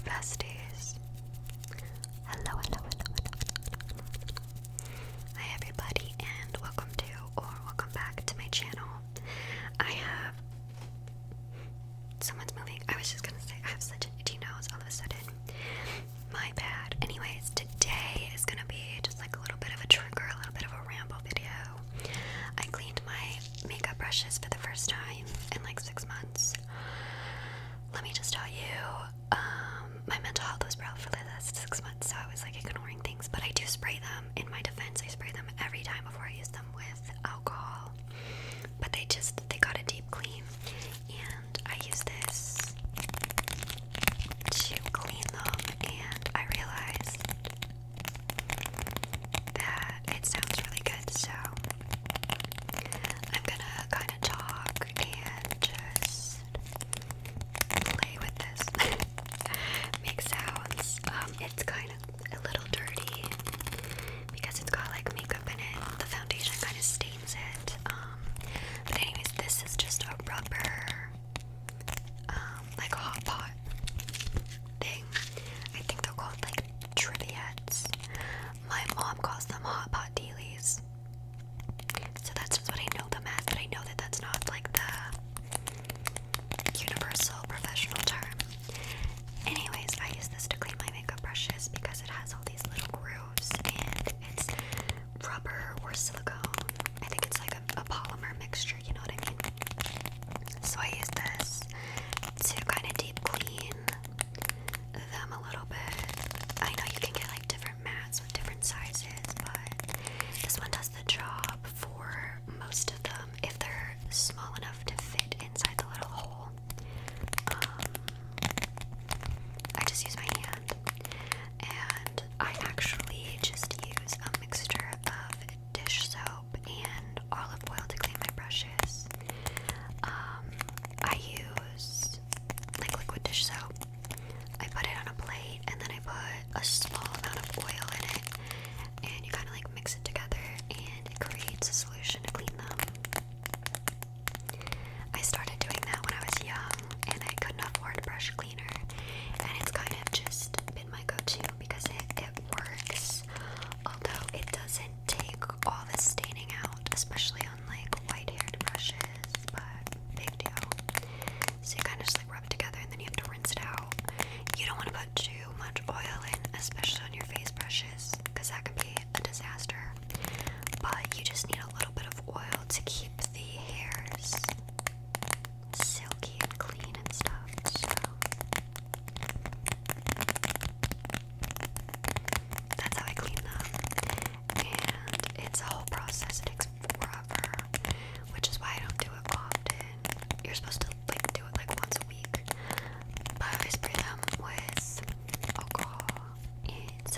besties. Hello. Hi everybody, and welcome back to my channel. Someone's moving. I was just gonna say, I have such an itchy nose all of a sudden. My bad. Anyways, today is gonna be just like a little bit of a trigger, a little bit of a ramble video. I cleaned my makeup brushes for the first time in like 6 months. Let me just tell you, my mental health was rough for the last 6 months, so I was like ignoring things, but I do spray them. In my defense, I spray them every time before I use them with alcohol, but they got a deep clean, and I use this to clean them, and I realized that it sounds really good, so I'm gonna kind of talk and just play with this. Make sounds. It's kind of a little dirty because it's got like makeup in it. The foundation kind of stains it. But anyways, this is just a rubber like hot pot thing. I think they're called like trivets. My mom calls them hot pot dealies. So that's just what I know them as, but I know that that's not like the universal professional term. Anyways, I use this to clean my makeup brushes because it has all these little grooves, and it's rubber or silicone. I think it's like a polymer mixture, you know what I mean? So I use this to kind of deep clean them a little bit. I know you can get like different mats with different sizes, but this one does the job for most of them if they're small enough to fit inside the little hole. I just use my hand, and I actually just use a mixture of dish soap and olive oil to clean my brushes. I use like liquid dish soap. I put it on a plate, and then I put a small amount of oil in it, and you kind of like mix it together, and it creates a solution to clean them. I started doing that when I was young, and I couldn't afford a brush cleaner, and it's kind of just been my go-to because it works, although it doesn't take all the staining out, especially on like white-haired brushes, but big deal. So you kind of just like rub it together, and then you have to rinse it out. You don't want to put too much oil in, especially on your face brushes, because that can be a disaster. But you just need a little bit of oil to keep the hairs silky and clean and stuff. So that's how I clean them. And it's a whole process. It takes forever, which is why I don't do it often. You're supposed to like do it like once a week. But I spray them with alcohol. It's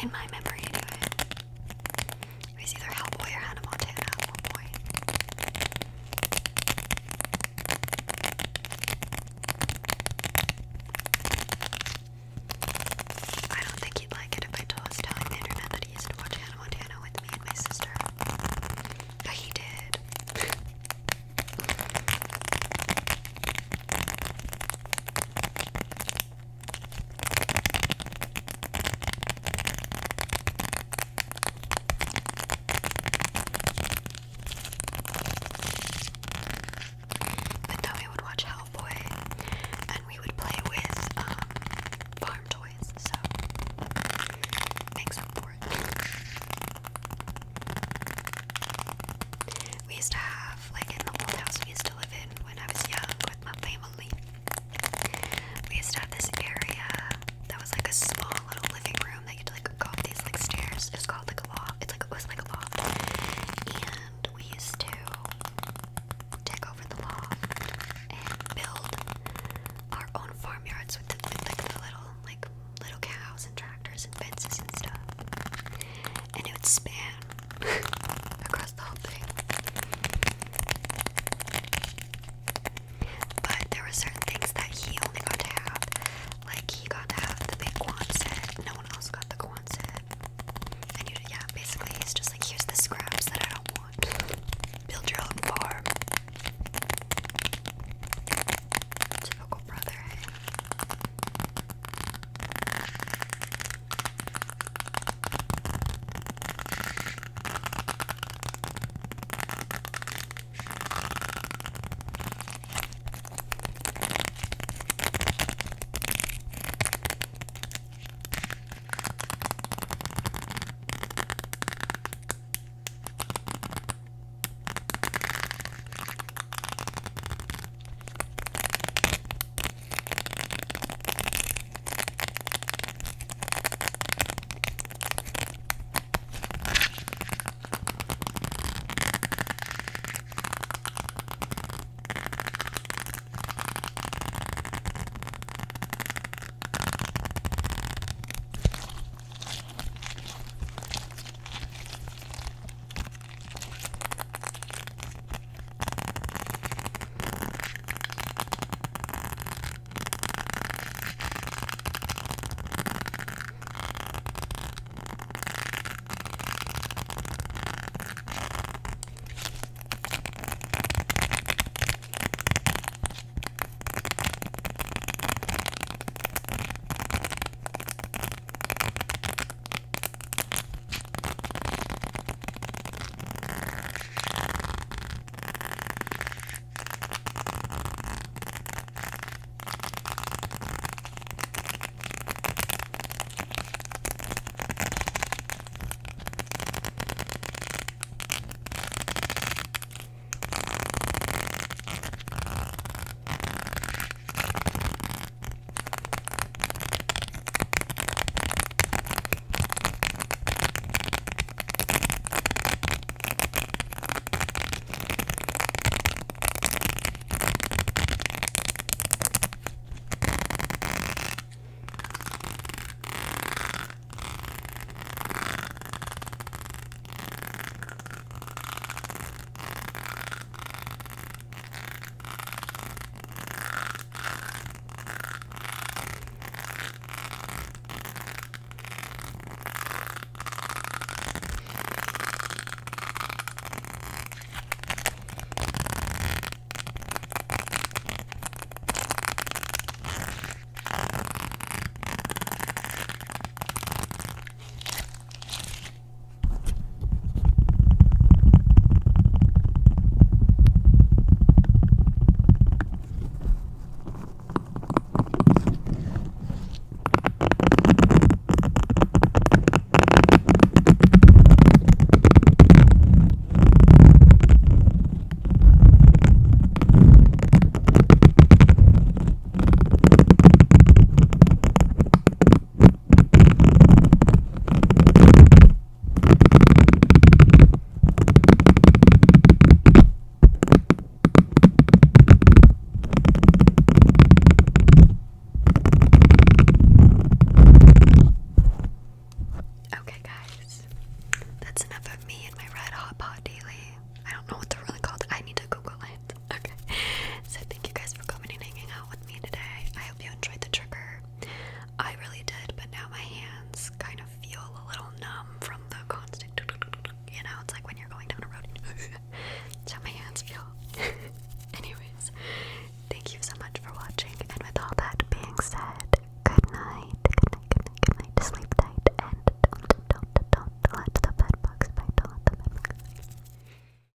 in my memory anyway. It was either Hellboy or Hannah Montana at one point. I don't think he'd like it if I told his telling the internet that he used to watch Hannah Montana with me and my sister. But he did. But then we would watch Hellboy, and we would play with farm toys, so makes up for it. We used to have, like in the old house we used to live in when I was young with my family, we used to have this area that was like a small little living room that you had to like go up these like stairs. It's called like a loft. It was like a loft. And we used to take over the loft and build our own farmyards with like the little cows and tractors and fences and stuff. And it would span across the whole thing. But there were certain things that he only got to have. Like he got to have the big Quonset. No one else got the Quonset. And yeah, basically he's just like, here's the scraps that I don't want. Build your own farm. Typical brother, hey? But, yeah, we would play with farm toys. We used to have, like in the old house we used to live in when I was young with my family, we used to have this area that was like a small little living room that you had to like go up these like stairs. It's called like a loft. It was like a I really did.